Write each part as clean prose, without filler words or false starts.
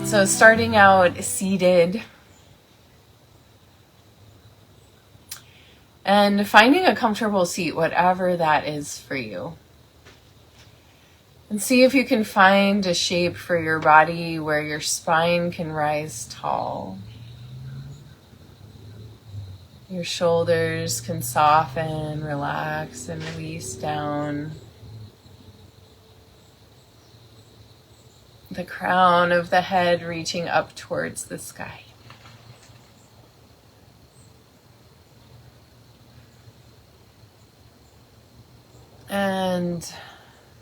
So starting out seated and finding a comfortable seat, whatever that is for you. And see if you can find a shape for your body where your spine can rise tall. Your shoulders can soften, relax, and release down. The crown of the head reaching up towards the sky. And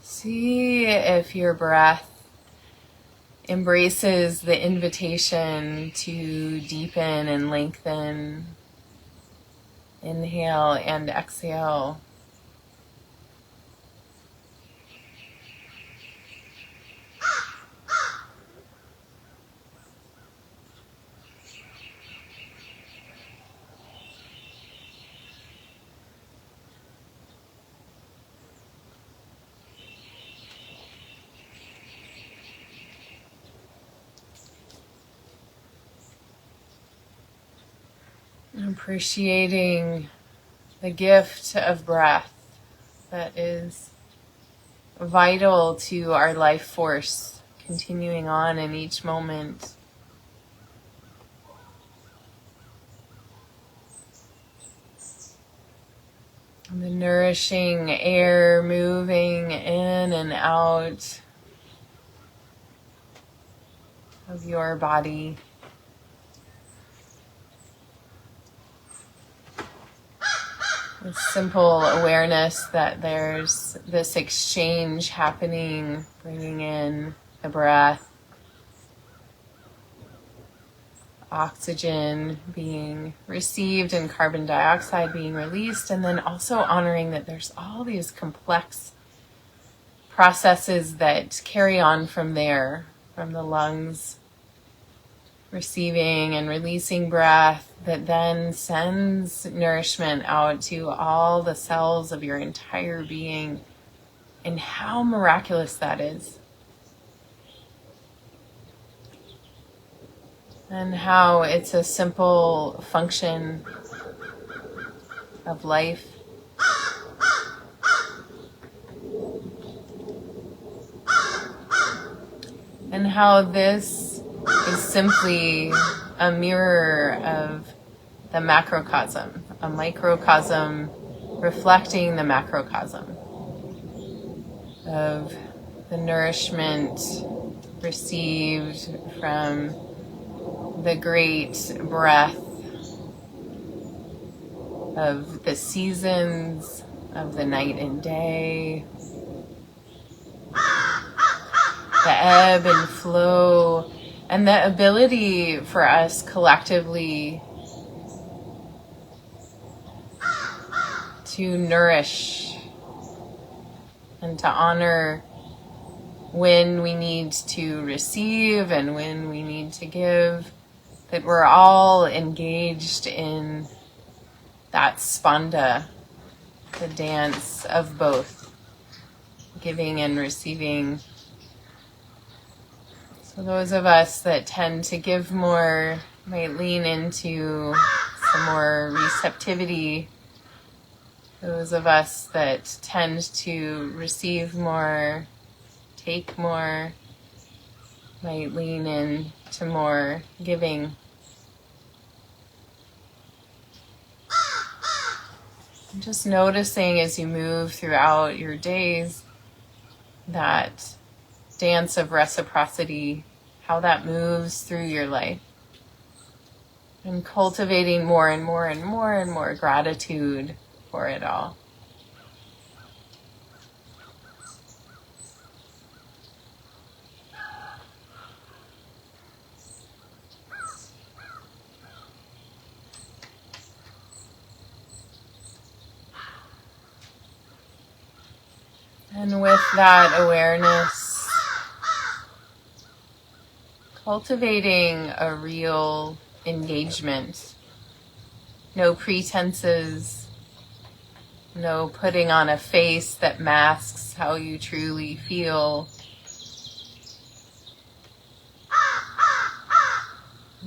see if your breath embraces the invitation to deepen and lengthen. Inhale and exhale. Appreciating the gift of breath that is vital to our life force, continuing on in each moment. And the nourishing air moving in and out of your body. A simple awareness that there's this exchange happening, bringing in the breath, oxygen being received and carbon dioxide being released, and then also honoring that there's all these complex processes that carry on from there, from the lungs receiving and releasing breath that then sends nourishment out to all the cells of your entire being, and how miraculous that is. And how it's a simple function of life. And how this is simply a mirror of the macrocosm, a microcosm reflecting the macrocosm of the nourishment received from the great breath of the seasons, of the night and day, the ebb and flow, and the ability for us collectively to nourish and to honor when we need to receive and when we need to give, that we're all engaged in that spanda, the dance of both, giving and receiving. So those of us that tend to give more might lean into some more receptivity. Those of us that tend to receive more, take more, might lean in to more giving. And just noticing as you move throughout your days that dance of reciprocity, how that moves through your life, and cultivating more and more and more and more gratitude for it all. And with that awareness, cultivating a real engagement. No pretenses, no putting on a face that masks how you truly feel.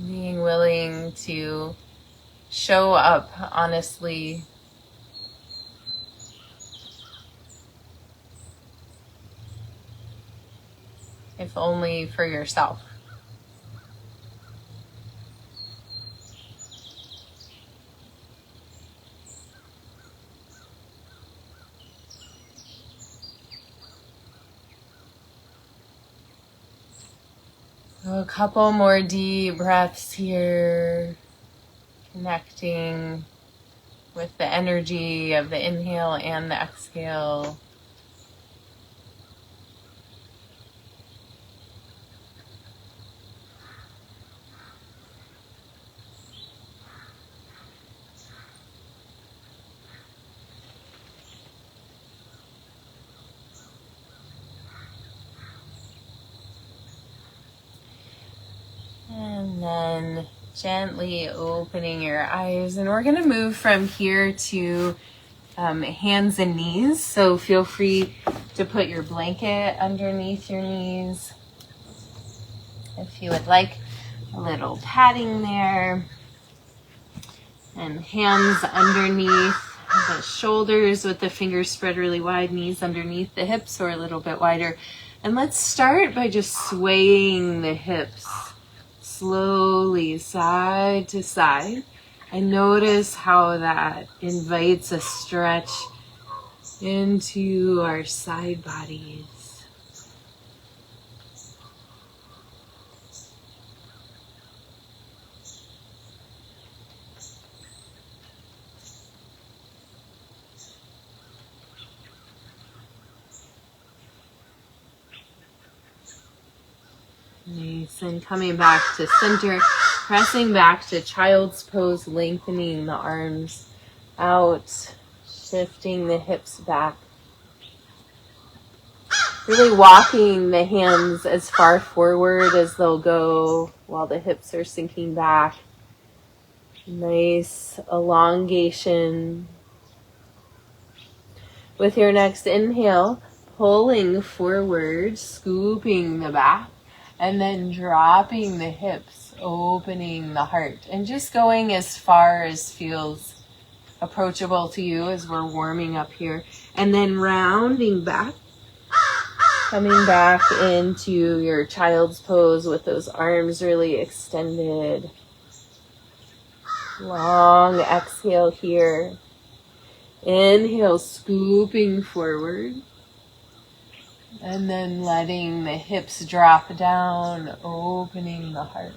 Being willing to show up honestly, if only for yourself. So a couple more deep breaths here, connecting with the energy of the inhale and the exhale. And then gently opening your eyes. And we're going to move from here to hands and knees. So feel free to put your blanket underneath your knees if you would like. A little padding there. And hands underneath the shoulders with the fingers spread really wide, knees underneath the hips or a little bit wider. And let's start by just swaying the hips slowly side to side, and notice how that invites a stretch into our side bodies. Nice, and coming back to center, pressing back to child's pose, lengthening the arms out, shifting the hips back. Really walking the hands as far forward as they'll go while the hips are sinking back. Nice elongation. With your next inhale, pulling forward, scooping the back, and then dropping the hips, opening the heart, and just going as far as feels approachable to you as we're warming up here. And then rounding back, coming back into your child's pose with those arms really extended. Long exhale here. Inhale, scooping forward. And then letting the hips drop down, opening the heart.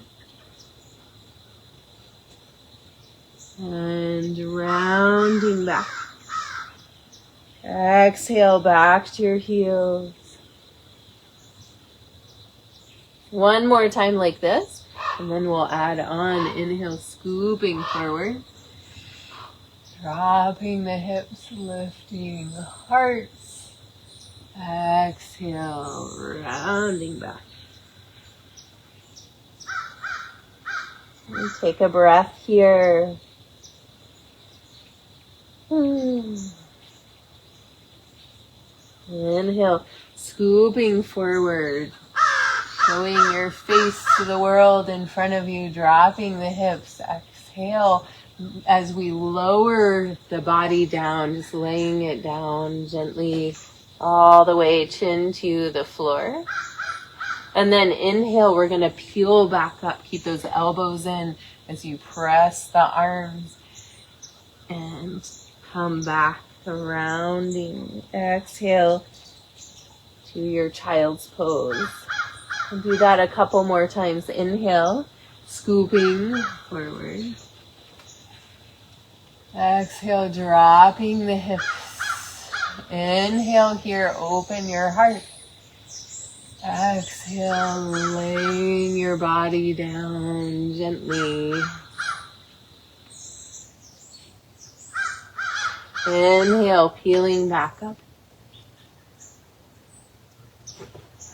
And rounding back. Exhale back to your heels. One more time like this, and then we'll add on. Inhale, scooping forward. Dropping the hips, lifting the heart. Exhale, rounding back. And take a breath here. Inhale, scooping forward, showing your face to the world in front of you, dropping the hips. Exhale as we lower the body down, just laying it down gently all the way chin to the floor. And then inhale, we're going to peel back up. Keep those elbows in as you press the arms and come back, rounding. Exhale to your child's pose. And do that a couple more times. Inhale, scooping forward. Exhale, dropping the hips. Inhale here, open your heart. Exhale, laying your body down gently. Inhale, peeling back up.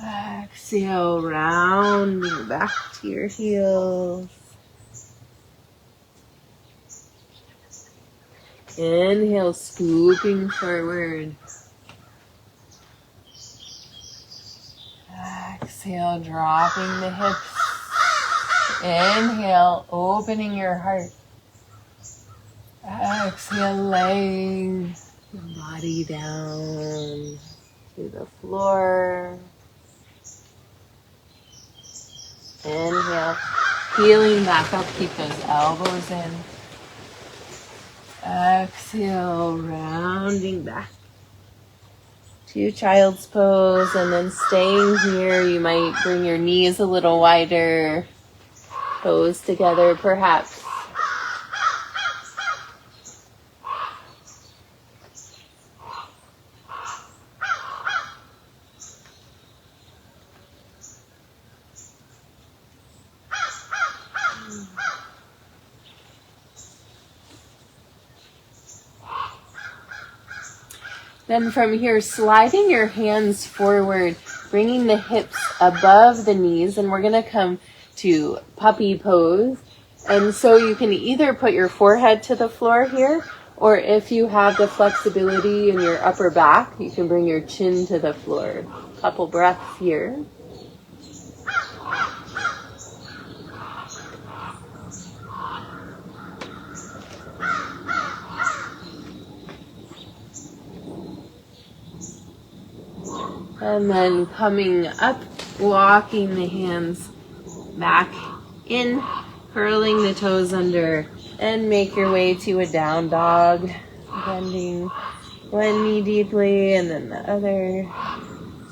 Exhale, rounding back to your heels. Inhale, scooping forward. Exhale, dropping the hips. Inhale, opening your heart. Exhale, laying the body down to the floor. Inhale, peeling back up, keep those elbows in. Exhale, rounding back to child's pose, and then staying here. You might bring your knees a little wider, toes together perhaps. Then from here, sliding your hands forward, bringing the hips above the knees, and we're going to come to puppy pose. And so you can either put your forehead to the floor here, or if you have the flexibility in your upper back, you can bring your chin to the floor. Couple breaths here. And then coming up, walking the hands back in, curling the toes under, and make your way to a down dog, bending one knee deeply and then the other,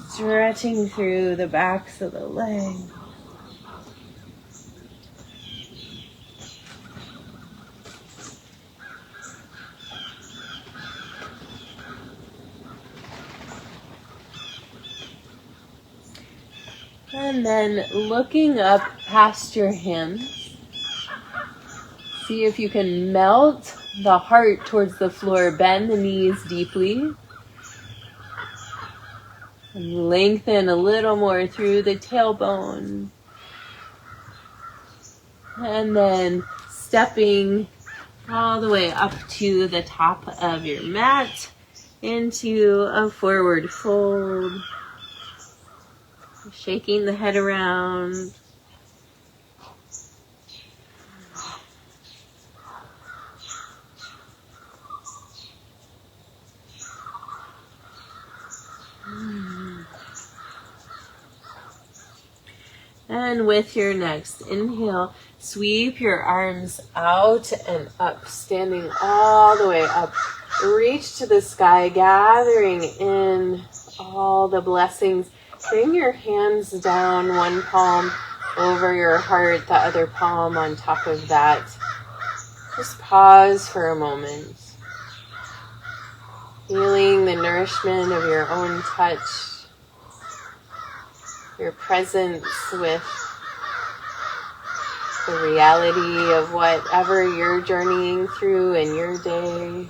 stretching through the backs of the legs. And then looking up past your hands, see if you can melt the heart towards the floor, bend the knees deeply, and lengthen a little more through the tailbone. And then stepping all the way up to the top of your mat into a forward fold. Shaking the head around. And with your next inhale, sweep your arms out and up, standing all the way up. Reach to the sky, gathering in all the blessings. Bring your hands down, one palm over your heart, the other palm on top of that. Just pause for a moment. Feeling the nourishment of your own touch, your presence with the reality of whatever you're journeying through in your day.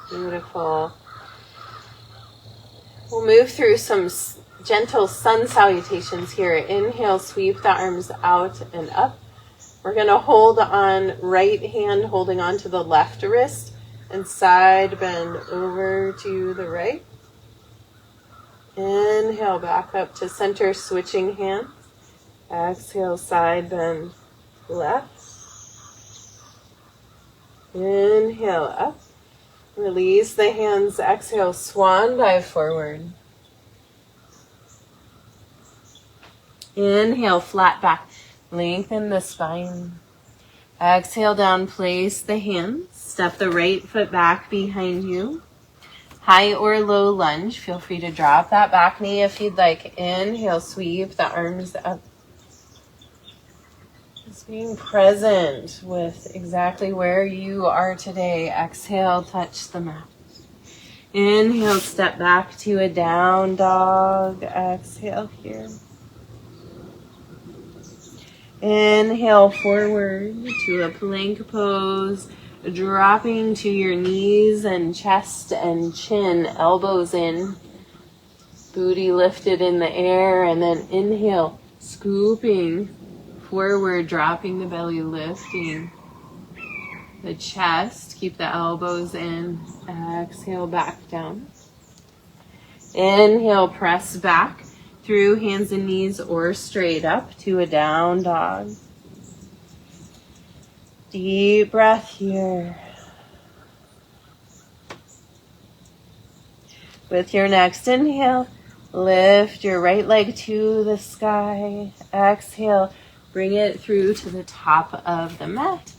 Beautiful. We'll move through some gentle sun salutations here. Inhale, sweep the arms out and up. We're going to hold on, right hand holding on to the left wrist, and side bend over to the right. Inhale, back up to center, switching hands. Exhale, side bend left. Inhale, up. Release the hands. Exhale, swan dive forward. Inhale, flat back. Lengthen the spine. Exhale down, place the hands. Step the right foot back behind you. High or low lunge. Feel free to drop that back knee if you'd like. Inhale, sweep the arms up. Just being present with exactly where you are today. Exhale, touch the mat. Inhale, step back to a down dog. Exhale here. Inhale forward to a plank pose, dropping to your knees and chest and chin, elbows in, booty lifted in the air, and then inhale, scooping forward, dropping the belly, lifting. the chest. Keep the elbows in. Exhale, back down. Inhale, press back through hands and knees or straight up to a down dog. Deep breath here. With your next inhale, lift your right leg to the sky. Exhale, bring it through to the top of the mat.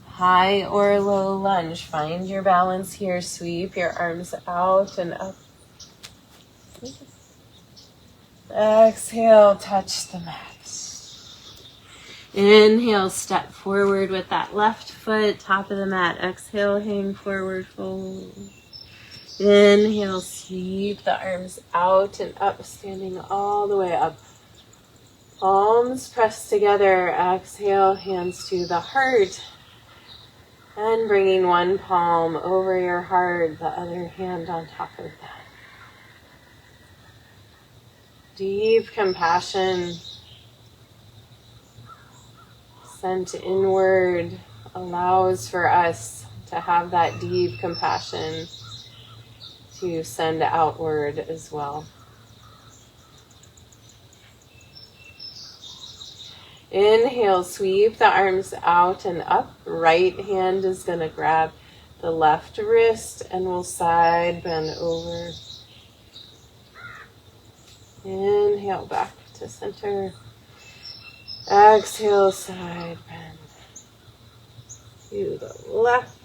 High or low lunge. Find your balance here. Sweep your arms out and up. Exhale, touch the mat. Inhale, step forward with that left foot, top of the mat. Exhale, hang forward, fold. Inhale, sweep the arms out and up, standing all the way up. Palms pressed together. Exhale, hands to the heart. And bringing one palm over your heart, the other hand on top of that. Deep compassion sent inward allows for us to have that deep compassion to send outward as well. Inhale, sweep the arms out and up. Right hand is going to grab the left wrist and we'll side bend over. Inhale, back to center. Exhale, side bend to the left.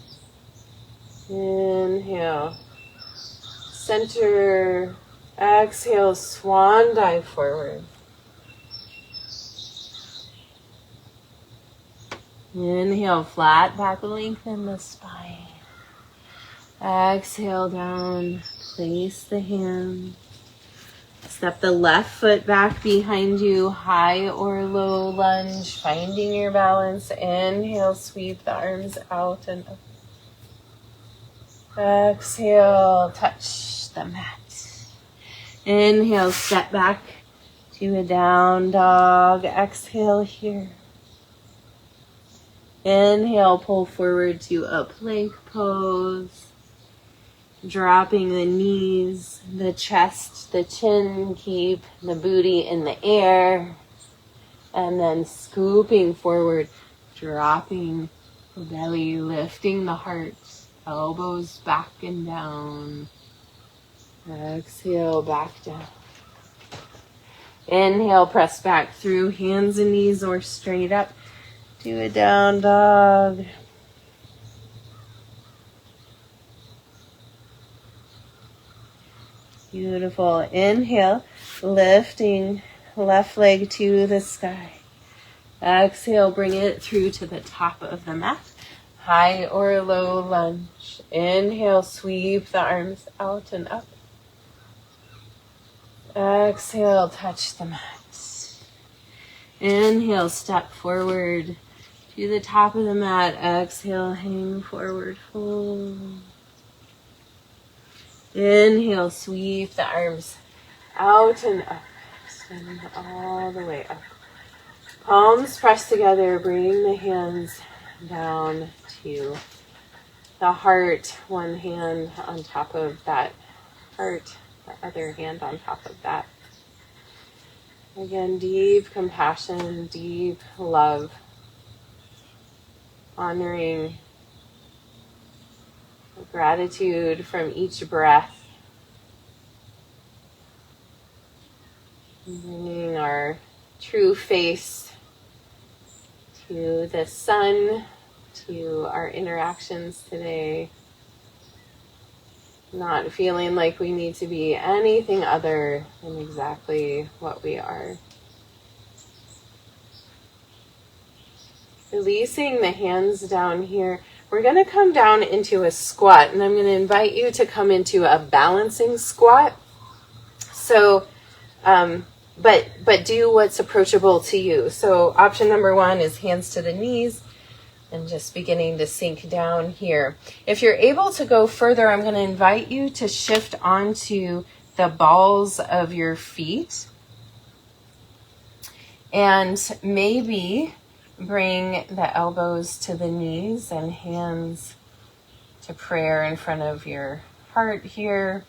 Inhale, center. Exhale, swan dive forward. Inhale, flat back, lengthen the spine. Exhale, down, place the hand. Step the left foot back behind you, high or low lunge, finding your balance. Inhale, sweep the arms out and up. Exhale, touch the mat. Inhale, step back to a down dog. Exhale here. Inhale, pull forward to a plank pose. Dropping the knees, the chest, the chin, keep the booty in the air. And then scooping forward, dropping the belly, lifting the heart, elbows back and down. Exhale, back down. Inhale, press back through hands and knees or straight up to a down dog. Beautiful. Inhale, lifting left leg to the sky. Exhale, bring it through to the top of the mat. High or low lunge. Inhale, sweep the arms out and up. Exhale, touch the mat. Inhale, step forward to the top of the mat. Exhale, hang forward, fold. Inhale, sweep the arms out and up, extending all the way up. Palms pressed together, bring the hands down to the heart. One hand on top of that heart, the other hand on top of that. Again, deep compassion, deep love, honoring gratitude from each breath. Bringing our true face to the sun, to our interactions today. Not feeling like we need to be anything other than exactly what we are. Releasing the hands down here. We're going to come down into a squat, and I'm going to invite you to come into a balancing squat. So, but do what's approachable to you. So option number one is hands to the knees and just beginning to sink down here. If you're able to go further, I'm going to invite you to shift onto the balls of your feet. And maybe bring the elbows to the knees and hands to prayer in front of your heart here.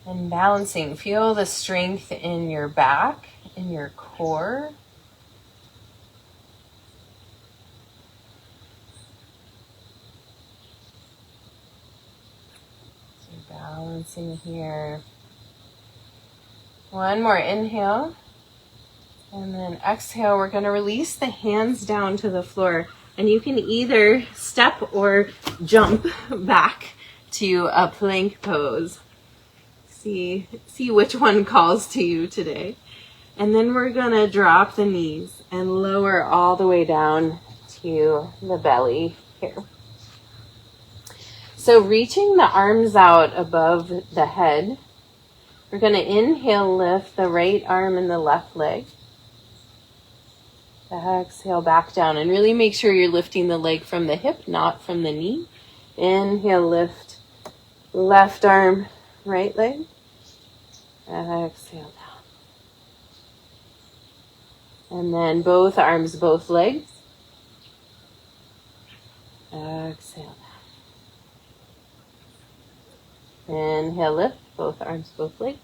And balancing, feel the strength in your back, in your core. So balancing here. One more inhale. And then exhale, we're going to release the hands down to the floor. And you can either step or jump back to a plank pose. See which one calls to you today. And then we're going to drop the knees and lower all the way down to the belly here. So reaching the arms out above the head, we're going to inhale, lift the right arm and the left leg. Exhale back down and really make sure you're lifting the leg from the hip, not from the knee. Inhale, lift left arm, right leg. Exhale down. And then both arms, both legs. Exhale down. Inhale, lift both arms, both legs.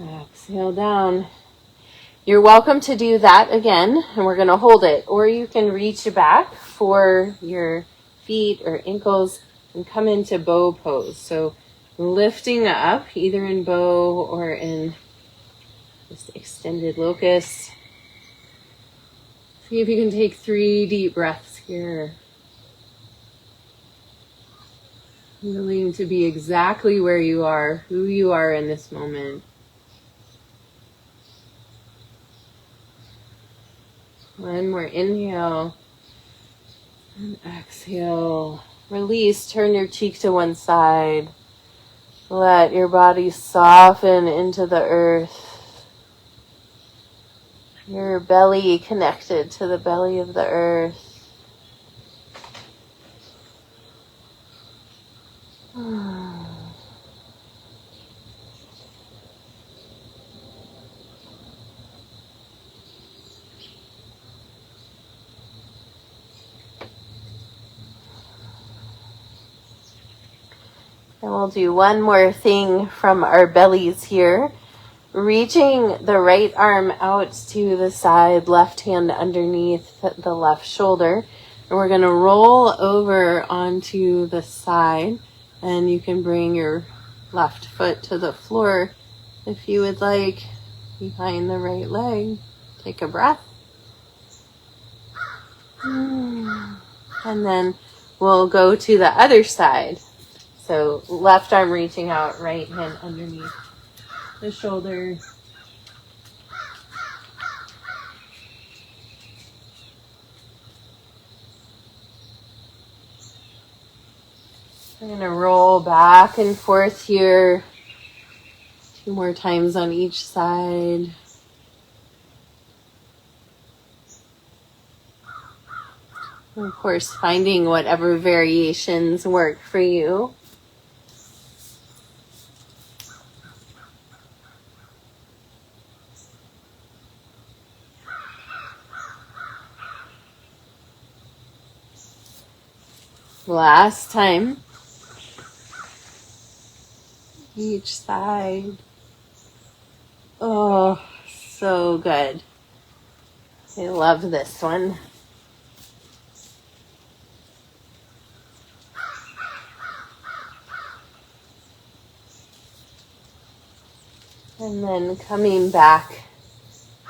Exhale down. You're welcome to do that again, and we're going to hold it. Or you can reach back for your feet or ankles and come into bow pose. So lifting up, either in bow or in just extended locust. See if you can take 3 deep breaths here. Willing to be exactly where you are, who you are in this moment. One more inhale and exhale. Release, turn your cheek to one side. Let your body soften into the earth. Your belly connected to the belly of the earth. And we'll do one more thing from our bellies here. Reaching the right arm out to the side, left hand underneath the left shoulder. And we're going to roll over onto the side. And you can bring your left foot to the floor if you would like, behind the right leg. Take a breath. And then we'll go to the other side. So left arm reaching out, right hand underneath the shoulder. We're going to roll back and forth here. 2 more times on each side. And of course, finding whatever variations work for you. Last time. Each side. Oh, so good. I love this one. And then coming back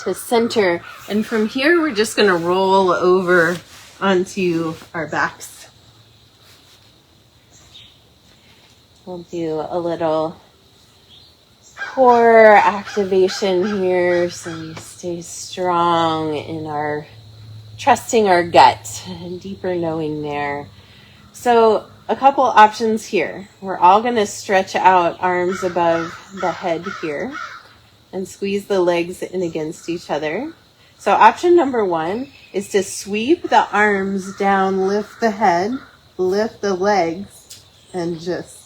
to center. And from here, we're just going to roll over onto our backs. We'll do a little core activation here so we stay strong in our trusting our gut and deeper knowing there. So a couple options here. We're all going to stretch out arms above the head here and squeeze the legs in against each other. So option number 1 is to sweep the arms down, lift the head, lift the legs, and just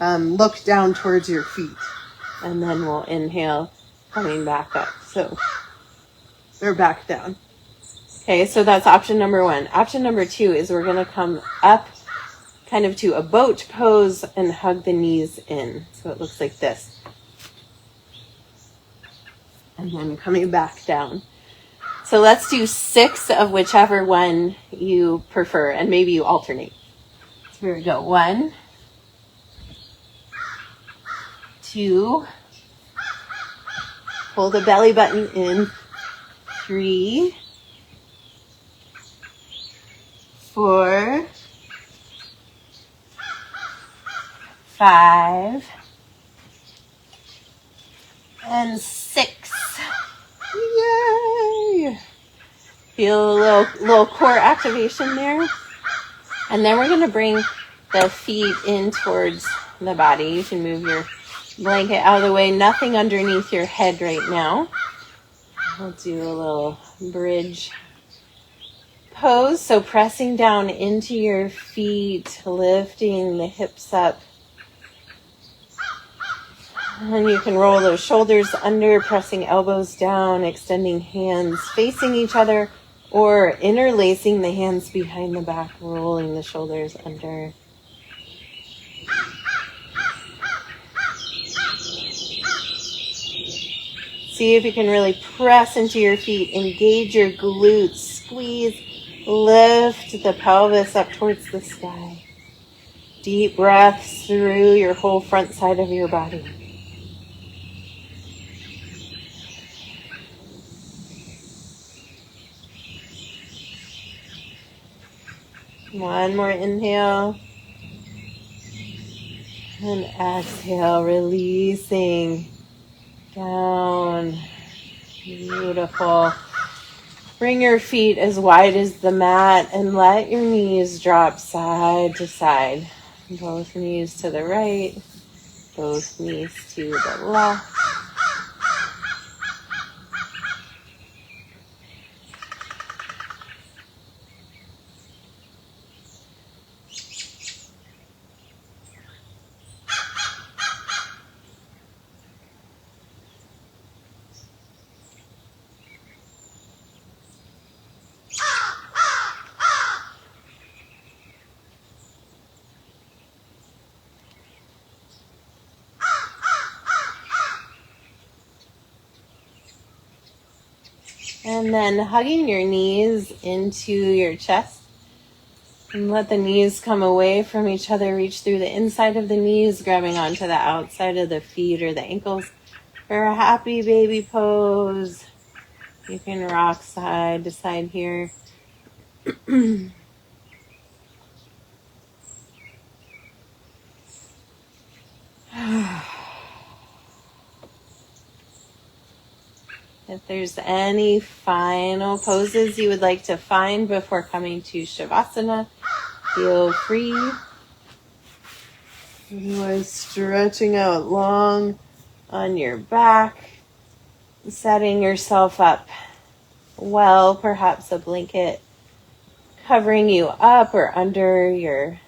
look down towards your feet. And then we'll inhale, coming back up. So or back down. Okay, so that's option number 1. Option number 2 is we're going to come up kind of to a boat pose and hug the knees in. So it looks like this. And then coming back down. So let's do 6 of whichever one you prefer, and maybe you alternate. So here we go. 1, 2, pull the belly button in. 3, 4, 5, and 6. Yay! Feel a little core activation there. And then we're going to bring the feet in towards the body. You can move your blanket out of the way. Nothing underneath your head right now. We'll do a little bridge pose. So pressing down into your feet, lifting the hips up. And you can roll those shoulders under, pressing elbows down, extending hands facing each other, or interlacing the hands behind the back, rolling the shoulders under. See if you can really press into your feet, engage your glutes, squeeze, lift the pelvis up towards the sky. Deep breaths through your whole front side of your body. One more inhale. And exhale, releasing down. Beautiful. Bring your feet as wide as the mat and let your knees drop side to side. Both knees to the right, both knees to the left. And then hugging your knees into your chest. And let the knees come away from each other. Reach through the inside of the knees, grabbing onto the outside of the feet or the ankles for a happy baby pose. You can rock side to side here. If there's any final poses you would like to find before coming to Shavasana, feel free. Otherwise, stretching out long on your back, setting yourself up well, perhaps a blanket covering you up or under your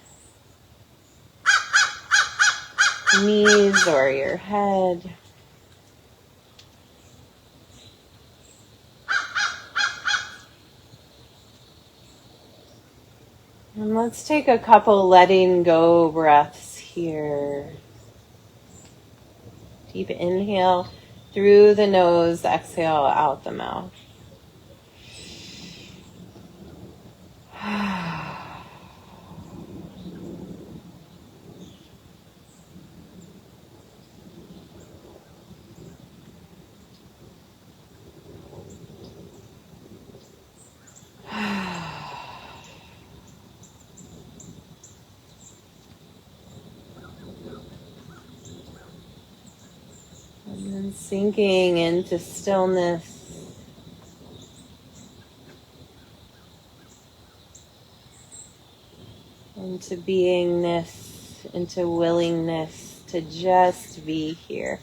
knees or your head. And let's take a couple letting go breaths here. Deep inhale through the nose, exhale out the mouth. And then sinking into stillness. Into beingness, into willingness to just be here.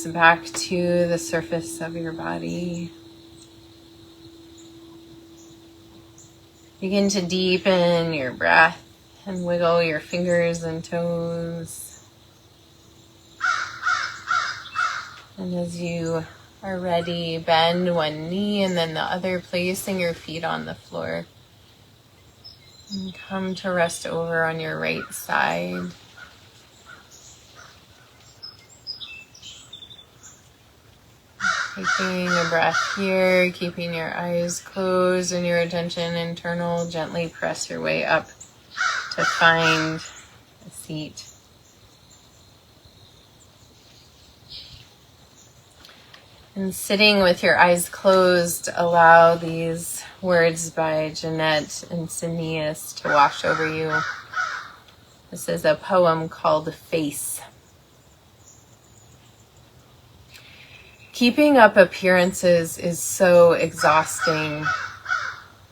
gaze back to the surface of your body. Begin to deepen your breath and wiggle your fingers and toes. And as you are ready, bend one knee and then the other, placing your feet on the floor. And come to rest over on your right side. Taking a breath here, keeping your eyes closed and your attention internal. Gently press your way up to find a seat. And sitting with your eyes closed, allow these words by Jeanette and Cineas to wash over you. This is a poem called Face. Keeping up appearances is so exhausting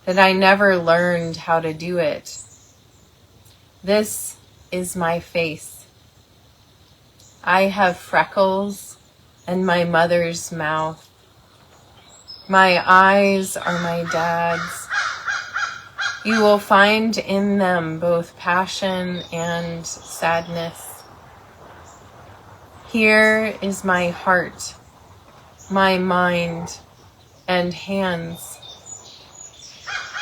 that I never learned how to do it. This is my face. I have freckles and my mother's mouth. My eyes are my dad's. You will find in them both passion and sadness. Here is my heart, my mind, and hands.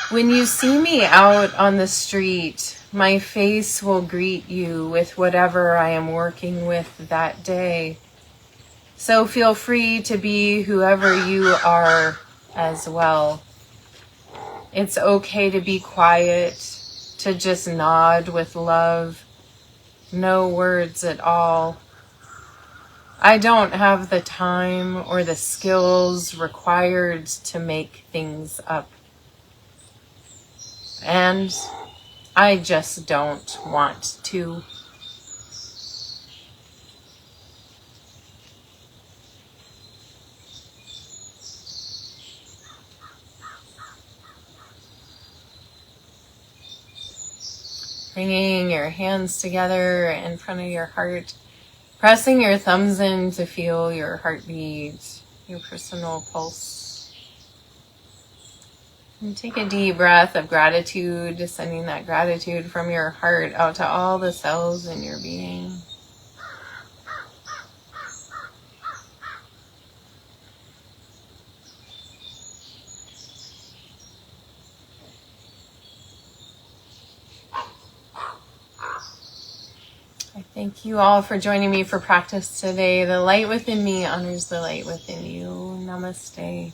When you see me out on the street, my face will greet you with whatever I am working with that day. So feel free to be whoever you are as well. It's okay to be quiet, to just nod with love, no words at all. I don't have the time or the skills required to make things up. And I just don't want to. Bringing your hands together in front of your heart, pressing your thumbs in to feel your heartbeat, your personal pulse. And take a deep breath of gratitude, sending that gratitude from your heart out to all the cells in your being. I thank you all for joining me for practice today. The light within me honors the light within you. Namaste.